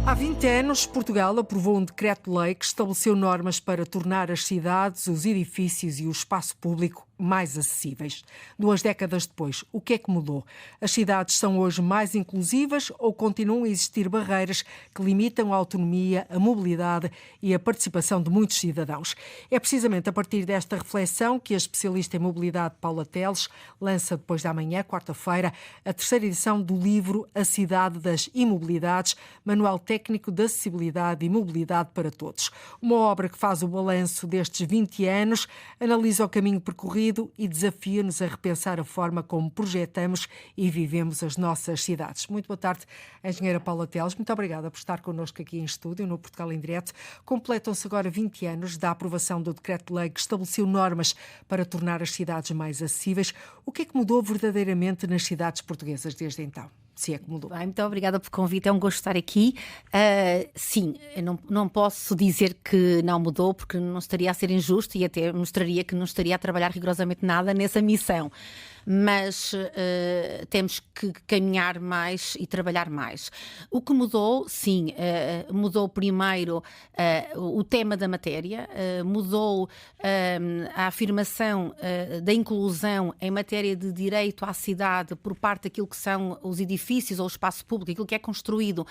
Há 20 anos, Portugal aprovou um decreto-lei que estabeleceu normas para tornar as cidades, os edifícios e o espaço público mais acessíveis. 2 décadas depois, o que é que mudou? As cidades são hoje mais inclusivas ou continuam a existir barreiras que limitam a autonomia, a mobilidade e a participação de muitos cidadãos? É precisamente a partir desta reflexão que a especialista em mobilidade Paula Teles lança depois da manhã, quarta-feira, a 3ª edição do livro A Cidade das Imobilidades, Manual Técnico de Acessibilidade e Mobilidade para Todos. Uma obra que faz o balanço destes 20 anos, analisa o caminho percorrido e desafia-nos a repensar a forma como projetamos e vivemos as nossas cidades. Muito boa tarde, engenheira Paula Teles. Muito obrigada por estar connosco aqui em estúdio, no Portugal em Direto. Completam-se agora 20 anos da aprovação do decreto-lei que estabeleceu normas para tornar as cidades mais acessíveis. O que é que mudou verdadeiramente nas cidades portuguesas desde então? Se é que mudou. Bem, muito obrigada pelo convite, é um gosto estar aqui. Sim, eu não posso dizer que não mudou, porque não estaria a ser injusto e até mostraria que não estaria a trabalhar rigorosamente nada nessa missão. Mas temos que caminhar mais e trabalhar mais. O que mudou, sim, mudou primeiro o tema da matéria, mudou a afirmação da inclusão em matéria de direito à cidade por parte daquilo que são os edifícios ou o espaço público, aquilo que é construído,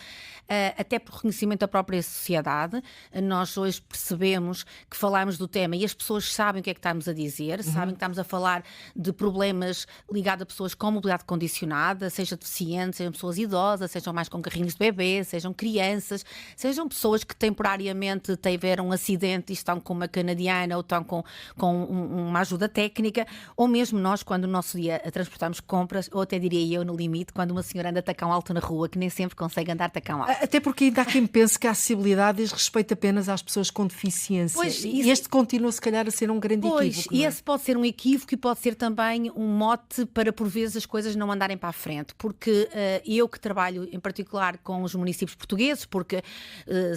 até por reconhecimento da própria sociedade. Nós hoje percebemos que falamos do tema e as pessoas sabem o que é que estamos a dizer, sabem que estamos a falar de problemas ligados a pessoas com mobilidade condicionada, seja deficientes, sejam pessoas idosas, sejam mais com carrinhos de bebê, sejam crianças, sejam pessoas que temporariamente tiveram um acidente e estão com uma canadiana ou estão com uma ajuda técnica, ou mesmo nós, quando o nosso dia transportamos compras, ou até diria eu, no limite, quando uma senhora anda tacão alto na rua, que nem sempre consegue andar tacão alto. Até porque ainda há quem pense que a acessibilidade diz respeito apenas às pessoas com deficiência. Pois, e este continua, se calhar, a ser um grande equívoco. E esse pode ser um equívoco e pode ser também um mote para, por vezes, as coisas não andarem para a frente. Porque eu que trabalho, em particular, com os municípios portugueses, porque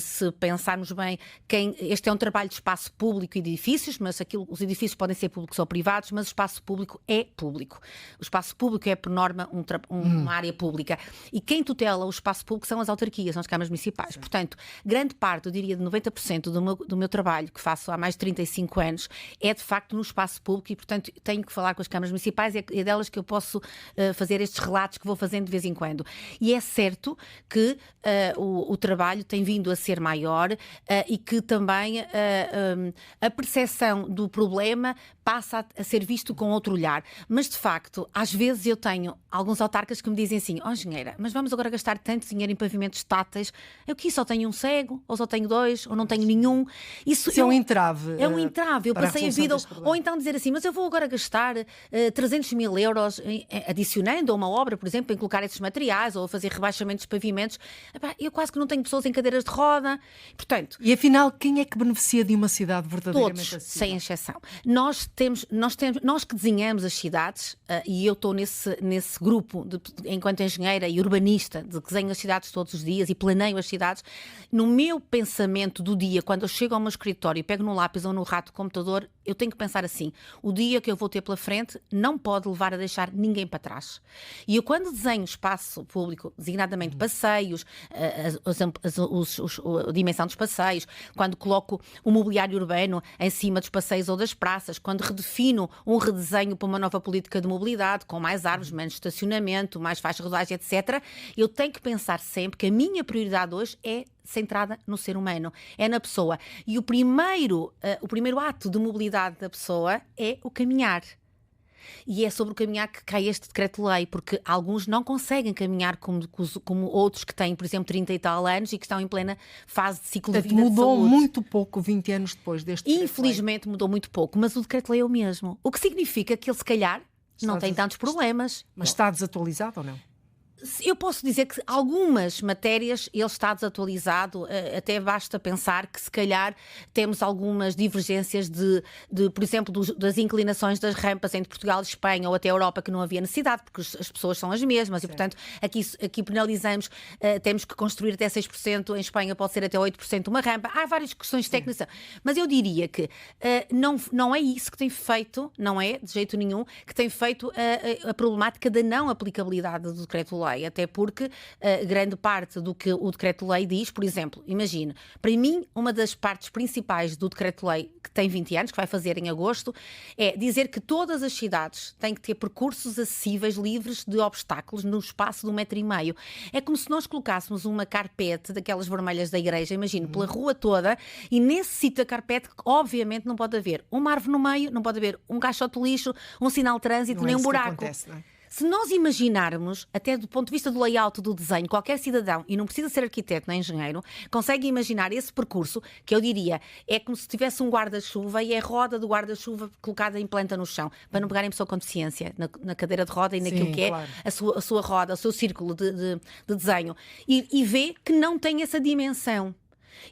se pensarmos bem, este é um trabalho de espaço público e de edifícios, mas os edifícios podem ser públicos ou privados, mas o espaço público é público. O espaço público é, por norma, uma área pública. E quem tutela o espaço público são as autarquias, são as câmaras municipais. Sim. Portanto, grande parte, eu diria de 90% do meu trabalho, que faço há mais de 35 anos, é de facto no espaço público e, portanto, tenho que falar com as câmaras municipais e é delas que eu posso fazer estes relatos que vou fazendo de vez em quando. E é certo que o trabalho tem vindo a ser maior e que também a percepção do problema passa a ser visto com outro olhar. Mas, de facto, às vezes eu tenho alguns autarcas que me dizem assim: engenheira, mas vamos agora gastar tanto dinheiro em pavimentos táteis, eu aqui só tenho um cego, ou só tenho 2, ou não tenho nenhum. Isso é um entrave. É um entrave. Eu passei a vida... Ou então dizer assim, mas eu vou agora gastar 300 mil euros adicionando a uma obra, por exemplo, em colocar esses materiais, ou a fazer rebaixamentos de pavimentos. Eu quase que não tenho pessoas em cadeiras de roda. Portanto... E afinal, quem é que beneficia de uma cidade verdadeiramente todos, acessível? sem exceção. Nós que desenhamos as cidades, e eu estou nesse grupo, enquanto engenheira e urbanista, de desenho as cidades todos os dias e planeio as cidades, no meu pensamento do dia, quando eu chego ao meu escritório e pego no lápis ou no rato do computador, eu tenho que pensar assim: o dia que eu vou ter pela frente não pode levar a deixar ninguém para trás. E eu, quando desenho espaço público, designadamente passeios, a dimensão dos passeios, quando coloco o mobiliário urbano em cima dos passeios ou das praças, quando redefino um redesenho para uma nova política de mobilidade, com mais árvores, menos estacionamento, mais faixa de rodagem, etc., eu tenho que pensar sempre que a minha prioridade hoje é centrada no ser humano, é na pessoa. E o primeiro ato de mobilidade da pessoa é o caminhar. E é sobre o caminhar que cai este decreto-lei, porque alguns não conseguem caminhar como outros que têm, por exemplo, 30 e tal anos e que estão em plena fase de ciclo de vida de mudou saúde. muito pouco 20 anos depois deste decreto-lei. Infelizmente mudou muito pouco, mas o decreto-lei é o mesmo. O que significa que ele, se calhar, não tem tantos problemas. Mas está desatualizado ou não? Eu posso dizer que algumas matérias ele está desatualizado, até basta pensar que se calhar temos algumas divergências de por exemplo, das inclinações das rampas entre Portugal e Espanha ou até a Europa, que não havia necessidade, porque as pessoas são as mesmas. Certo. E, portanto, aqui penalizamos, temos que construir até 6%, em Espanha pode ser até 8% uma rampa. Há várias questões técnicas, mas eu diria que não é isso que tem feito, não é, de jeito nenhum, que tem feito a problemática da não aplicabilidade do decreto-lei. Decreto-Lei, até porque grande parte do que o Decreto-Lei diz, por exemplo, imagine, para mim, uma das partes principais do Decreto-Lei, que tem 20 anos, que vai fazer em agosto, é dizer que todas as cidades têm que ter percursos acessíveis, livres de obstáculos, no espaço de 1,5 m. É como se nós colocássemos uma carpete daquelas vermelhas da igreja, imagine, pela rua toda, e nesse sítio da carpete, obviamente, não pode haver uma árvore no meio, não pode haver um caixote de lixo, um sinal de trânsito, nem um buraco. Acontece, não é? Se nós imaginarmos, até do ponto de vista do layout do desenho, qualquer cidadão, e não precisa ser arquiteto nem engenheiro, consegue imaginar esse percurso, que eu diria, é como se tivesse um guarda-chuva e é a roda do guarda-chuva colocada em planta no chão, para não pegarem pessoa com deficiência, na cadeira de roda e naquilo que é claro. a sua roda, o seu círculo de desenho. E vê que não tem essa dimensão.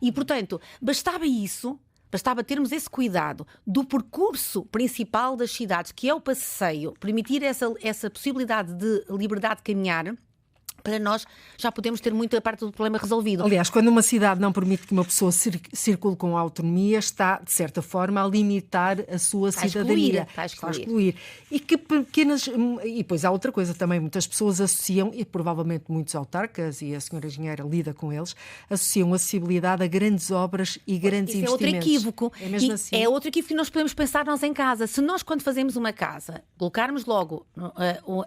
E, portanto, bastava termos esse cuidado do percurso principal das cidades, que é o passeio, permitir essa possibilidade de liberdade de caminhar, para nós já podemos ter muita parte do problema resolvido. Aliás, quando uma cidade não permite que uma pessoa circule com autonomia, está, de certa forma, a limitar a sua cidadania. Está a excluir. E que pequenas... E depois há outra coisa também, muitas pessoas associam, e provavelmente muitos autarcas, e a senhora engenheira lida com eles, associam acessibilidade a grandes obras e grandes investimentos. É outro equívoco. É mesmo assim? É outro equívoco que nós podemos pensar nós em casa. Se nós, quando fazemos uma casa, colocarmos logo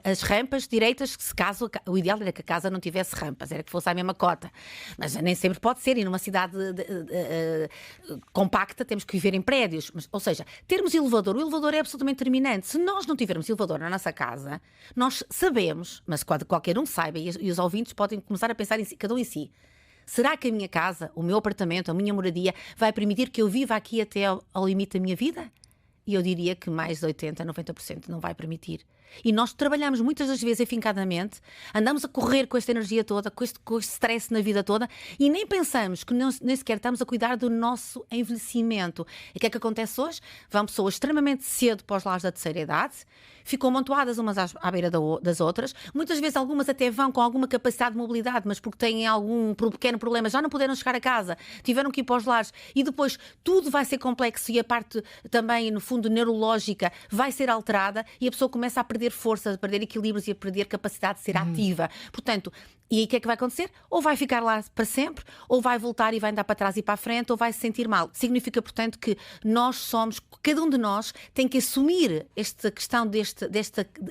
as rampas direitas, se caso o ideal era que a casa não tivesse rampas, era que fosse a mesma cota. Mas nem sempre pode ser, e numa cidade compacta temos que viver em prédios. Ou seja, termos elevador, o elevador é absolutamente determinante. Se nós não tivermos elevador na nossa casa, nós sabemos, mas qualquer um saiba, e os ouvintes podem começar a pensar em si, cada um em si. Será que a minha casa, o meu apartamento, a minha moradia vai permitir que eu viva aqui até ao limite da minha vida? E eu diria que mais de 80%, 90% não vai permitir. E nós trabalhamos muitas das vezes afincadamente, andamos a correr com esta energia toda, com este stress na vida toda, e nem pensamos que nem sequer estamos a cuidar do nosso envelhecimento. E o que é que acontece hoje? Vão pessoas extremamente cedo para os lares da terceira idade, ficam amontoadas umas à beira das outras, muitas vezes algumas até vão com alguma capacidade de mobilidade, mas porque têm algum pequeno problema, já não puderam chegar a casa, tiveram que ir para os lares, e depois tudo vai ser complexo, e a parte também, no fundo, neurológica vai ser alterada, e a pessoa começa a perder força, a perder equilíbrios e a perder capacidade de ser ativa. Portanto, e aí o que é que vai acontecer? Ou vai ficar lá para sempre, ou vai voltar e vai andar para trás e para a frente, ou vai se sentir mal. Significa, portanto, que nós somos, cada um de nós tem que assumir esta questão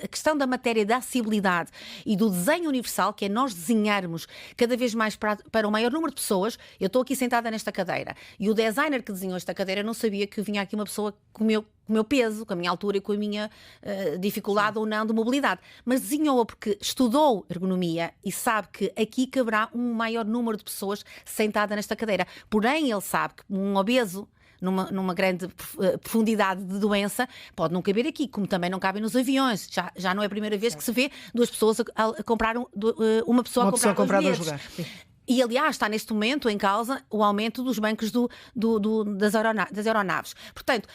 a questão da matéria da acessibilidade e do desenho universal, que é nós desenharmos cada vez mais para o maior número de pessoas. Eu estou aqui sentada nesta cadeira e o designer que desenhou esta cadeira não sabia que vinha aqui uma pessoa com o meu peso, com a minha altura e com a minha dificuldade ou não de mobilidade. Mas desenhou-a porque estudou ergonomia e sabe que aqui caberá um maior número de pessoas sentada nesta cadeira. Porém, ele sabe que um obeso, numa grande profundidade de doença, pode não caber aqui, como também não cabem nos aviões. Já não é a primeira vez que se vê duas pessoas a comprar uma pessoa a comprar dois bilhetes. E, aliás, está neste momento em causa o aumento dos bancos das aeronaves. Portanto,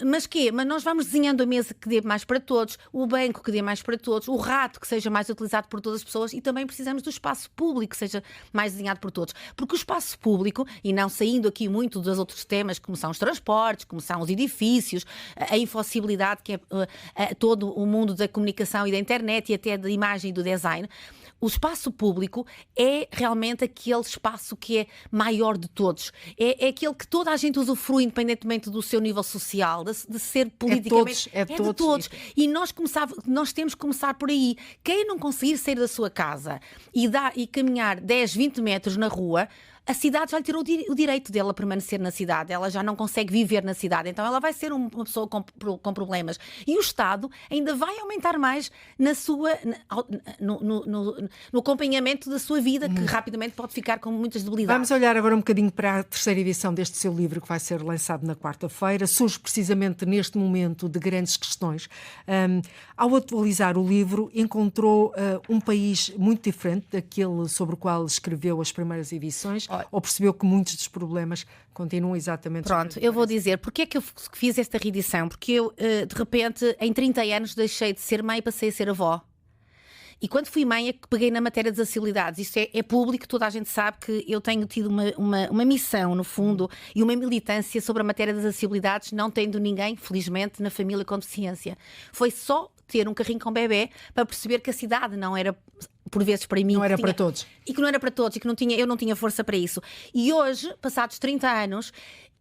mas nós vamos desenhando a mesa que dê mais para todos, o banco que dê mais para todos, o rato que seja mais utilizado por todas as pessoas, e também precisamos do espaço público que seja mais desenhado por todos. Porque o espaço público, e não saindo aqui muito dos outros temas, como são os transportes, como são os edifícios, a infossibilidade, que é todo o mundo da comunicação e da internet e até da imagem e do design, o espaço público é realmente aquele espaço que é maior de todos. É aquele que toda a gente usufrui, independentemente do seu nível social, de ser politicamente... É de todos. E nós temos que começar por aí. Quem não conseguir sair da sua casa e caminhar 10, 20 metros na rua, a cidade já lhe tirou o direito dela permanecer na cidade. Ela já não consegue viver na cidade. Então ela vai ser uma pessoa com problemas. E o Estado ainda vai aumentar mais no acompanhamento da sua vida, que rapidamente pode ficar com muitas debilidades. Vamos olhar agora um bocadinho para a terceira edição deste seu livro, que vai ser lançado na quarta-feira. Surge precisamente neste momento de grandes questões. Ao atualizar o livro, encontrou um país muito diferente daquele sobre o qual escreveu as primeiras edições, ou percebeu que muitos dos problemas continuam exatamente... Pronto, eu vou dizer, porque é que eu fiz esta reedição? Porque eu, de repente, em 30 anos, deixei de ser mãe e passei a ser avó. E quando fui mãe é que peguei na matéria das acessibilidades. Isto é público, toda a gente sabe que eu tenho tido uma missão, no fundo, e uma militância sobre a matéria das acessibilidades, não tendo ninguém, felizmente, na família com deficiência. Foi só ter um carrinho com bebê para perceber que a cidade não era por vezes para mim. Não era para todos. E que não era para todos, e que eu não tinha força para isso. E hoje, passados 30 anos,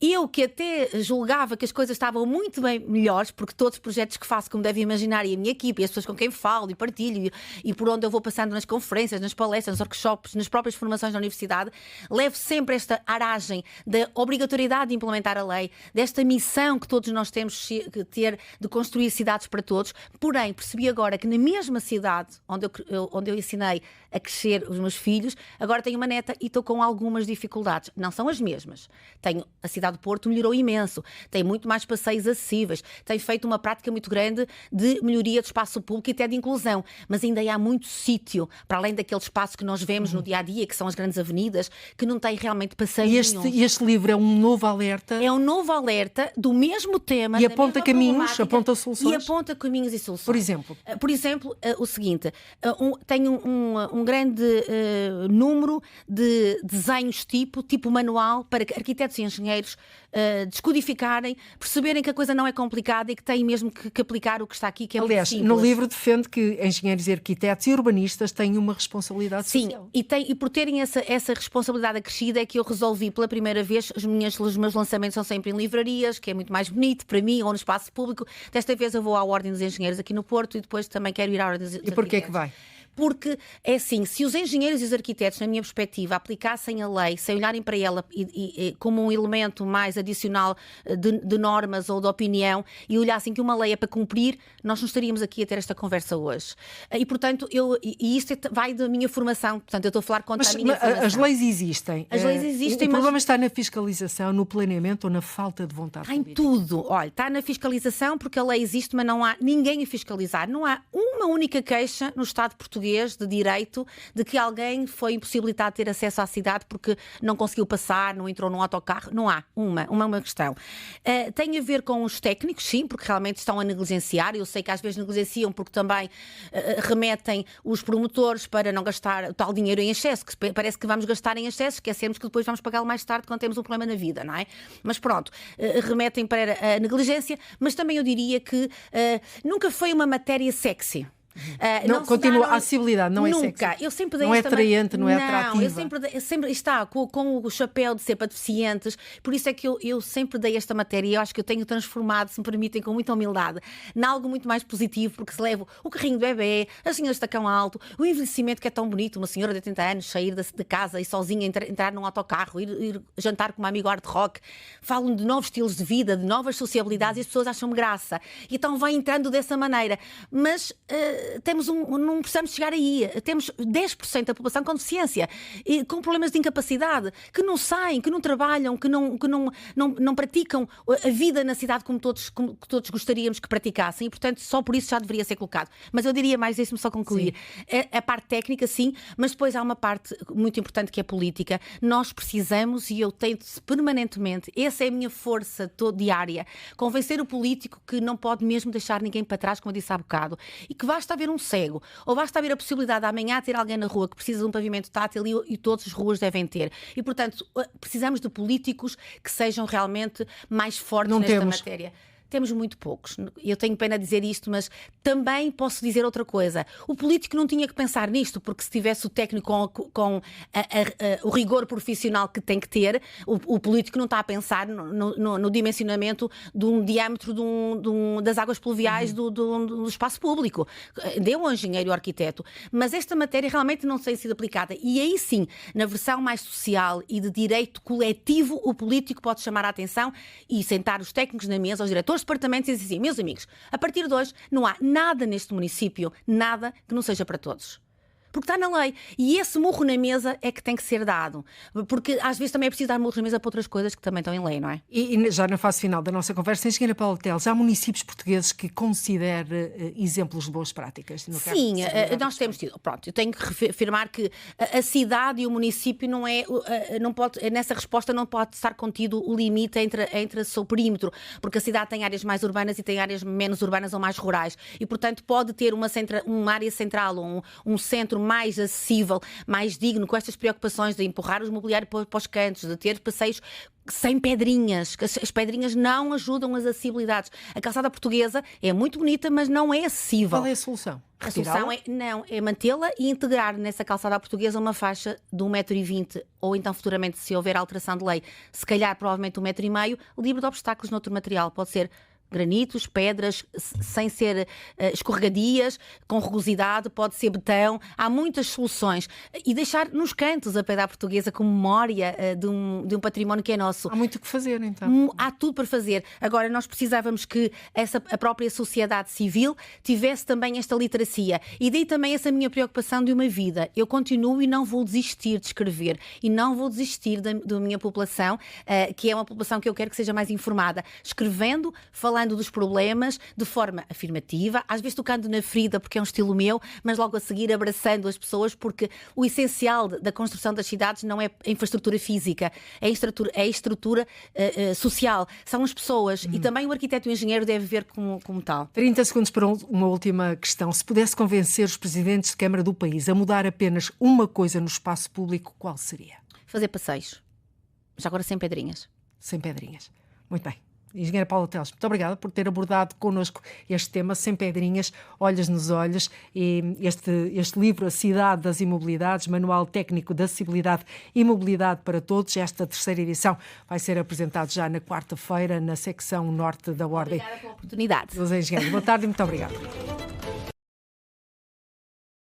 eu que até julgava que as coisas estavam muito bem melhores, porque todos os projetos que faço, como deve imaginar, e a minha equipe, e as pessoas com quem falo e partilho, e por onde eu vou passando nas conferências, nas palestras, nos workshops, nas próprias formações da universidade, levo sempre esta aragem da obrigatoriedade de implementar a lei, desta missão que todos nós temos que ter de construir cidades para todos. Porém, percebi agora que na mesma cidade onde eu ensinei a crescer os meus filhos, agora tenho uma neta e estou com algumas dificuldades. Não são as mesmas. Tenho a cidade do Porto melhorou imenso, tem muito mais passeios acessíveis, tem feito uma prática muito grande de melhoria do espaço público e até de inclusão, mas ainda há muito sítio, para além daquele espaço que nós vemos no dia-a-dia, que são as grandes avenidas, que não tem realmente passeios nenhum. E este livro é um novo alerta? É um novo alerta do mesmo tema. E aponta caminhos, aponta soluções? E aponta caminhos e soluções. Por exemplo, o seguinte, tenho um grande número de desenhos tipo manual para arquitetos e engenheiros descodificarem, perceberem que a coisa não é complicada e que têm mesmo que aplicar o que está aqui, que é muito simples. Aliás, no livro defende que engenheiros e arquitetos e urbanistas têm uma responsabilidade social. Sim, e por terem essa responsabilidade acrescida é que eu resolvi pela primeira vez, os meus lançamentos são sempre em livrarias, que é muito mais bonito para mim, ou no espaço público. Desta vez eu vou à Ordem dos Engenheiros aqui no Porto e depois também quero ir à Ordem dos Arquitetos. E porquê que vai? Porque é assim, se os engenheiros e os arquitetos, na minha perspectiva, aplicassem a lei sem olharem para ela como um elemento mais adicional de normas ou de opinião e olhassem que uma lei é para cumprir, nós não estaríamos aqui a ter esta conversa hoje. E, portanto, isto vai da minha formação. Portanto, eu estou a falar contra a minha formação. As leis existem. As leis existem, o problema está na fiscalização, no planeamento ou na falta de vontade política? Em tudo. Olha, está na fiscalização porque a lei existe, mas não há ninguém a fiscalizar. Não há uma única queixa no Estado português de direito de que alguém foi impossibilitado de ter acesso à cidade porque não conseguiu passar, não entrou num autocarro. Não há uma questão. Tem a ver com os técnicos, sim, porque realmente estão a negligenciar. Eu sei que às vezes negligenciam porque também remetem os promotores para não gastar o tal dinheiro em excesso, que parece que vamos gastar em excesso, esquecemos que depois vamos pagá-lo mais tarde quando temos um problema na vida, não é? Mas pronto, remetem para a negligência, mas também eu diria que nunca foi uma matéria sexy. A acessibilidade não nunca. É sexy. Eu sempre dei não é atraente, não é atrativa. Eu sempre está com o chapéu de ser para deficientes, por isso é que eu sempre dei esta matéria e eu acho que eu tenho transformado, se me permitem, com muita humildade, em algo muito mais positivo, porque se levo o carrinho de bebê, as senhoras de tacão alto, o envelhecimento que é tão bonito, uma senhora de 80 anos sair de casa e sozinha entrar num autocarro, ir jantar com uma amiga hard rock, falam de novos estilos de vida, de novas sociabilidades e as pessoas acham graça. E então vai entrando dessa maneira. Mas não precisamos chegar aí. Temos 10% da população com deficiência e com problemas de incapacidade, que não saem, que não trabalham, que não praticam a vida na cidade como todos gostaríamos que praticassem e, portanto, só por isso já deveria ser colocado. Mas eu diria mais, deixe-me só concluir. A parte técnica, sim, mas depois há uma parte muito importante que é política. Nós precisamos, e eu tento permanentemente, essa é a minha força diária, convencer o político que não pode mesmo deixar ninguém para trás, como eu disse há bocado, e que basta haver um cego, ou basta haver a possibilidade de amanhã ter alguém na rua que precisa de um pavimento tátil e todas as ruas devem ter. E, portanto, precisamos de políticos que sejam realmente mais fortes nesta matéria. Temos muito poucos. Eu tenho pena de dizer isto, mas também posso dizer outra coisa. O político não tinha que pensar nisto, porque se tivesse o técnico com o rigor profissional que tem que ter, o político não está a pensar no dimensionamento de um diâmetro das águas pluviais do espaço público. Deu um engenheiro ou arquiteto. Mas esta matéria realmente não tem sido aplicada. E aí sim, na versão mais social e de direito coletivo, o político pode chamar a atenção e sentar os técnicos na mesa, os diretores departamentos e dizer assim, meus amigos, a partir de hoje não há nada neste município, nada que não seja para todos. Porque está na lei. E esse murro na mesa é que tem que ser dado. Porque às vezes também é preciso dar murro na mesa para outras coisas que também estão em lei, não é? E já na fase final da nossa conversa, engenheira Paula Teles, há municípios portugueses que considere exemplos de boas práticas? Sim, nós temos tido. Pronto, eu tenho que afirmar que a cidade e o município não pode, nessa resposta não pode estar contido o limite entre o seu perímetro, porque a cidade tem áreas mais urbanas e tem áreas menos urbanas ou mais rurais. E, portanto, pode ter uma área central ou um centro mais acessível, mais digno, com estas preocupações de empurrar os mobiliários para os cantos, de ter passeios sem pedrinhas, que as pedrinhas não ajudam as acessibilidades. A calçada portuguesa é muito bonita, mas não é acessível. Qual é a solução? A solução é mantê-la e integrar nessa calçada portuguesa uma faixa de 1,20 m ou então futuramente, se houver alteração de lei, se calhar provavelmente 1,5 m, livre de obstáculos noutro material. Pode ser granitos, pedras, sem ser escorregadias, com rugosidade, pode ser betão, há muitas soluções. E deixar nos cantos a pedra portuguesa como memória de um património que é nosso. Há muito o que fazer, então. Há tudo para fazer. Agora, nós precisávamos que a própria sociedade civil tivesse também esta literacia. E daí também essa minha preocupação de uma vida. Eu continuo e não vou desistir de escrever. E não vou desistir da minha população, que é uma população que eu quero que seja mais informada. Escrevendo, falando dos problemas de forma afirmativa, às vezes tocando na ferida porque é um estilo meu, mas logo a seguir abraçando as pessoas, porque o essencial da construção das cidades não é a infraestrutura física, é a estrutura social, são as pessoas e também o arquiteto e o engenheiro deve ver como tal. 30 segundos para uma última questão. Se pudesse convencer os presidentes de Câmara do país a mudar apenas uma coisa no espaço público, qual seria? Fazer passeios. Já agora sem pedrinhas. Sem pedrinhas. Muito bem. Engenheira Paula Teles, muito obrigada por ter abordado connosco este tema, sem pedrinhas, olhos nos olhos, e este livro, A Cidade das Imobilidades, Manual Técnico da Acessibilidade e Mobilidade para Todos. Esta terceira edição vai ser apresentado já na quarta-feira, na secção norte da Ordem. Obrigada pela oportunidade. Dos Engenheiros. Boa tarde e muito obrigada.